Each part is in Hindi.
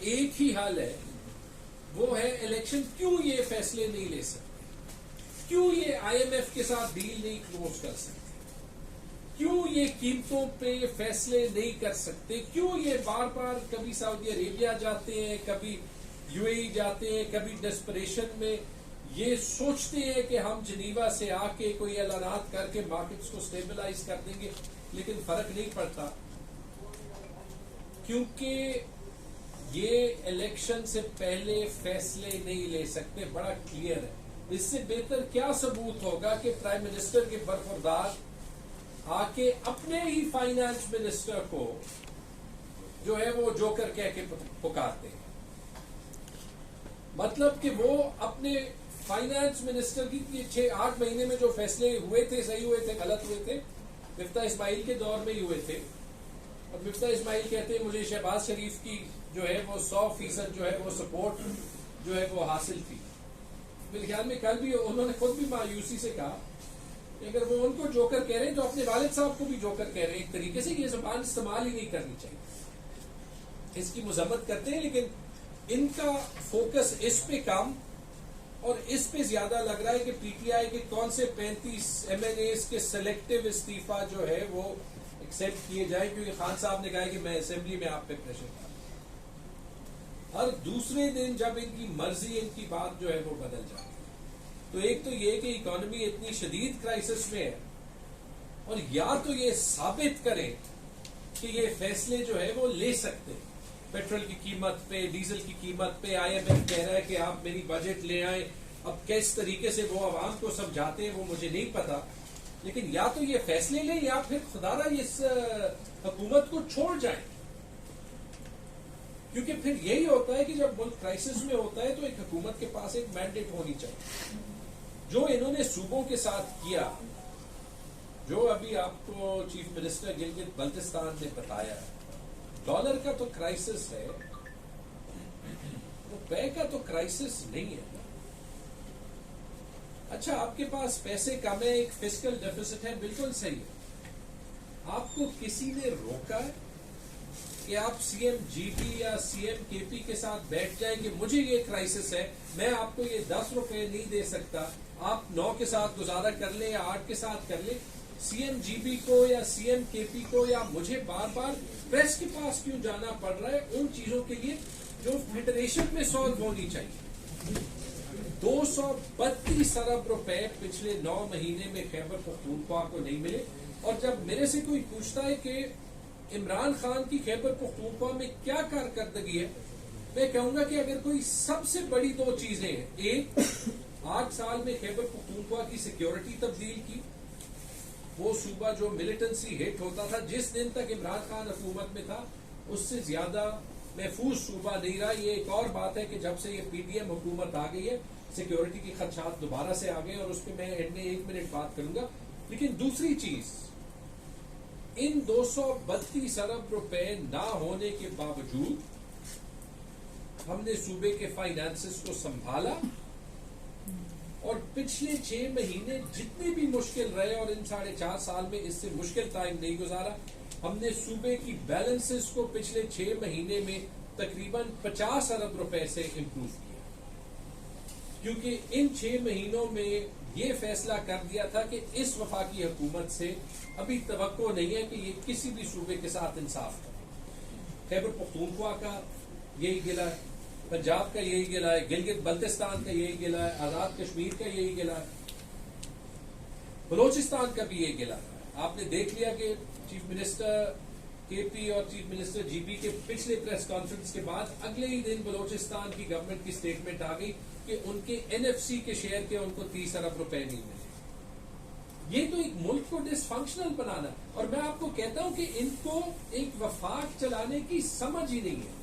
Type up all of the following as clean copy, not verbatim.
एक ही हल है, वो है इलेक्शन। क्यों ये फैसले नहीं ले सकते? क्यों ये IMF के साथ डील नहीं क्लोज कर सकते? क्यों ये कीमतों पे फैसले नहीं कर सकते? क्यों ये बार बार कभी सऊदी अरेबिया जाते हैं, कभी UAE जाते हैं, कभी डेस्परेशन में ये सोचते हैं कि हम जिनीवा से आके कोई ऐलानात करके मार्केट्स को स्टेबलाइज कर देंगे, लेकिन फर्क नहीं पड़ता? क्योंकि ये इलेक्शन से पहले फैसले नहीं ले सकते। बड़ा क्लियर है। इससे बेहतर क्या सबूत होगा कि प्राइम मिनिस्टर के बरखुरदार आके अपने ही फाइनेंस मिनिस्टर को जो है वो जोकर कह के पुकारते हैं। मतलब कि वो अपने फाइनेंस मिनिस्टर की 6-8 महीने में जो फैसले हुए थे, सही हुए थे, गलत हुए थे, मिफ्ता इस्माइल के दौर में ही हुए थे। और मिफ्ता इस्माइल कहते हैं मुझे शहबाज शरीफ की जो है वो 100% जो है वो सपोर्ट जो है वो हासिल थी। मेरे ख्याल में कल भी उन्होंने खुद भी मायूसी से कहा कि अगर वो उनको जोकर कह रहे हैं तो अपने वालिद साहब को भी जोकर कह रहे हैं। एक तरीके से ये जबान इस्तेमाल ही नहीं करनी चाहिए। इसकी मजम्मत करते हैं, लेकिन इनका फोकस इस पे कम और इस पे ज्यादा लग रहा है कि PTI के कौन से 35 MNAs के सिलेक्टिव इस्तीफा जो है वो एक्सेप्ट किए जाए, क्योंकि खान साहब ने कहा कि मैं असेंबली में आप पे प्रेशर डालूंगा। हर दूसरे दिन जब इनकी मर्जी, इनकी बात जो है वो बदल जाती है। तो एक तो ये कि इकोनॉमी इतनी शदीद क्राइसिस में है, और या तो ये साबित करें कि ये फैसले जो है वो ले सकते हैं। पेट्रोल की कीमत पे, डीजल की कीमत पे IMF कह रहा है कि आप मेरी बजट ले आए। अब किस तरीके से वो आवाम को समझाते हैं वो मुझे नहीं पता, लेकिन या तो ये फैसले लें या फिर खुदारा इस हुकूमत को छोड़ जाएं। क्योंकि फिर यही होता है कि जब मुल्क क्राइसिस में होता है तो एक हुकूमत के पास एक मैंडेट होनी चाहिए। जो इन्होंने सूबों के साथ किया, जो अभी आपको चीफ मिनिस्टर गिलगित बल्तिस्तान ने बताया, डॉलर का तो क्राइसिस है, रुपए का तो क्राइसिस नहीं है। अच्छा, आपके पास पैसे कम है, एक फिस्कल डेफिसिट है, बिल्कुल सही है। आपको किसी ने रोका है कि आप CMGB या CMKP के साथ बैठ जाए कि मुझे ये क्राइसिस है, मैं आपको ये 10 रुपए नहीं दे सकता, आप 9 के साथ गुजारा कर ले या 8 के साथ कर ले। CMGB को या CMKP को या मुझे बार बार प्रेस के पास क्यों जाना पड़ रहा है उन चीजों के लिए जो फेडरेशन में सॉल्व होनी चाहिए। 232 अरब रुपए पिछले 9 महीने में खैबर पख्तूनख्वा को नहीं मिले। और जब मेरे से कोई पूछता है कि इमरान खान की खैबर पख्तूनख्वा में क्या कारकर्दगी है, मैं कहूंगा कि अगर कोई सबसे बड़ी 2 चीजें हैं, एक 8 साल में खैबर पख्तूनख्वा की सिक्योरिटी तब्दील की, वो सूबा जो मिलिटेंसी हिट होता था, जिस दिन तक इमरान खान हुकूमत में था उससे ज्यादा महफूज सूबा नहीं रहा। ये एक और बात है कि जब से ये PTM हुकूमत आ गई है, सिक्योरिटी की खदशात दोबारा से आ गए, और उस पर मैं एंड में 1 मिनट बात करूंगा। लेकिन दूसरी चीज, इन 232 अरब रुपए ना होने के बावजूद हमने सूबे के फाइनेंसेस को संभाला, और पिछले 6 महीने जितने भी मुश्किल रहे, और इन 4.5 साल में इससे मुश्किल टाइम नहीं गुजारा, हमने सूबे की बैलेंसेस को पिछले 6 महीने में तकरीबन 50 अरब रुपए से इंप्रूव किया। क्योंकि इन 6 महीनों में ये फैसला कर दिया था कि इस वफाकी हुकूमत से अभी तवक्को नहीं है कि ये किसी भी सूबे के साथ इंसाफ करे। खैबर पख्तूनख्वा का यही गिला है, पंजाब का यही गिला है, गिलगित बल्तिस्तान का यही गिला है, आजाद कश्मीर का यही गिला है, बलोचिस्तान का भी यही गिला है। आपने देख लिया कि चीफ मिनिस्टर KP और चीफ मिनिस्टर GB के पिछले प्रेस कॉन्फ्रेंस के बाद अगले ही दिन बलोचिस्तान की गवर्नमेंट की स्टेटमेंट आ गई कि उनके NFC के शेयर के उनको 30 अरब रुपए नहीं मिले। ये तो एक मुल्क को डिसफंक्शनल बनाना है। और मैं आपको कहता हूं कि इनको एक वफाक चलाने की समझ ही नहीं है।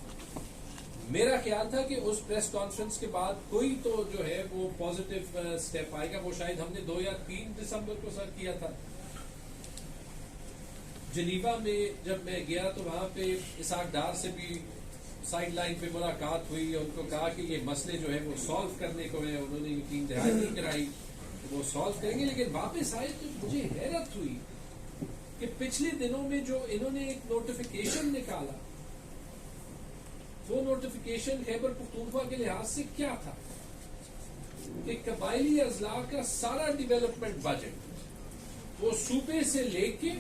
मेरा ख्याल था कि उस प्रेस कॉन्फ्रेंस के बाद कोई तो जो है वो पॉजिटिव स्टेप आएगा। वो शायद हमने 2 या 3 दिसंबर को सर किया था जिनीवा में। जब मैं गया तो वहां पे इसाक डार से भी साइड लाइन पे मुलाकात हुई। उनको कहा कि ये मसले जो है वो सॉल्व करने को है, उन्होंने यकीन दहानी कराई वो सॉल्व करेंगे। लेकिन वापस आए तो मुझे हैरत हुई कि पिछले दिनों में जो इन्होंने एक नोटिफिकेशन निकाला वो नोटिफिकेशन खैबर पख्तूनख्वा के लिहाज से क्या था कि कबायली अजला का सारा डेवलपमेंट बजट वो सूबे से लेके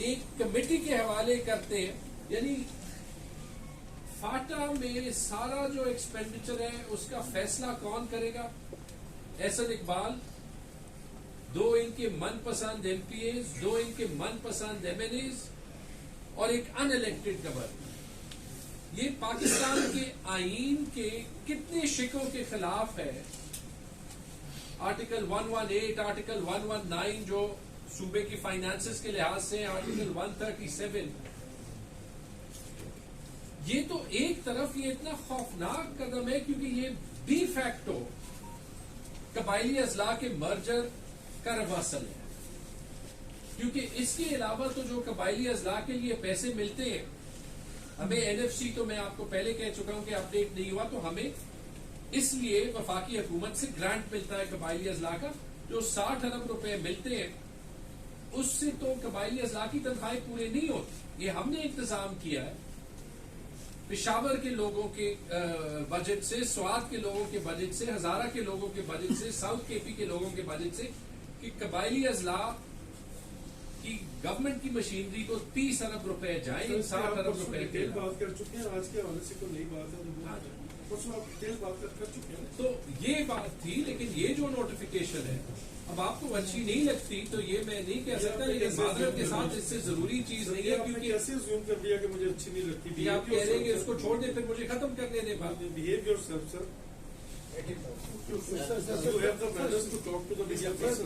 एक कमेटी के हवाले करते हैं, यानी फाटा में सारा जो एक्सपेंडिचर है उसका फैसला कौन करेगा? एहसन इकबाल, 2 इनके मनपसंद एमपीएस, 2 इनके मनपसंद एमएनएज और एक अनइलेक्टेड गवर्नर। ये पाकिस्तान के आईन के कितने शिकों के खिलाफ है? आर्टिकल 118, आर्टिकल 119 जो सूबे की फाइनेंसेस के लिहाज से, आर्टिकल 137। ये तो एक तरफ ये इतना खौफनाक कदम है क्योंकि ये डी फैक्टो कबायली अजला के मर्जर का रिवर्सल है, क्योंकि इसके अलावा तो जो कबायली अजला के लिए पैसे मिलते हैं हमें, एनएफसी तो मैं आपको पहले कह चुका हूं कि अपडेट नहीं हुआ, तो हमें इसलिए वफाकी हुकूमत से ग्रांट मिलता है कबायली अजला का, जो 60 अरब रुपए मिलते हैं उससे तो कबायली अजला की तनख्वाहें पूरे नहीं होती। ये हमने इंतजाम किया है पेशावर के लोगों के बजट से, स्वात के लोगों के बजट से, हजारा के लोगों के बजट से, साउथ केपी के लोगों के बजट से, कि कबायली अजला की गवर्नमेंट की मशीनरी को 30 अरब रुपए जाए, 60 अरब रुपए के बात कर चुके हैं। आज के हवाले से कोई नई बात है तो आप डिटेल बात कर चुके हैं। तो ये बात थी, लेकिन ये जो नोटिफिकेशन है अब आपको अच्छी नहीं लगती तो ये मैं नहीं कह सकता, लेकिन माजरत के साथ इससे जरूरी चीज नहीं है, क्योंकि कैसे जूम कर दिया कि मुझे अच्छी नहीं लगती। आप कह रहे हैं कि उसको छोड़ दे, फिर मुझे खत्म करने दे बात। Behave yourself sir, you have the manners to talk to the media person।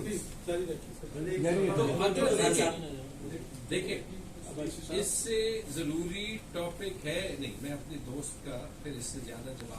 देखिए इससे जरूरी टॉपिक है नहीं, मैं अपने दोस्त का फिर इससे ज्यादा जवाब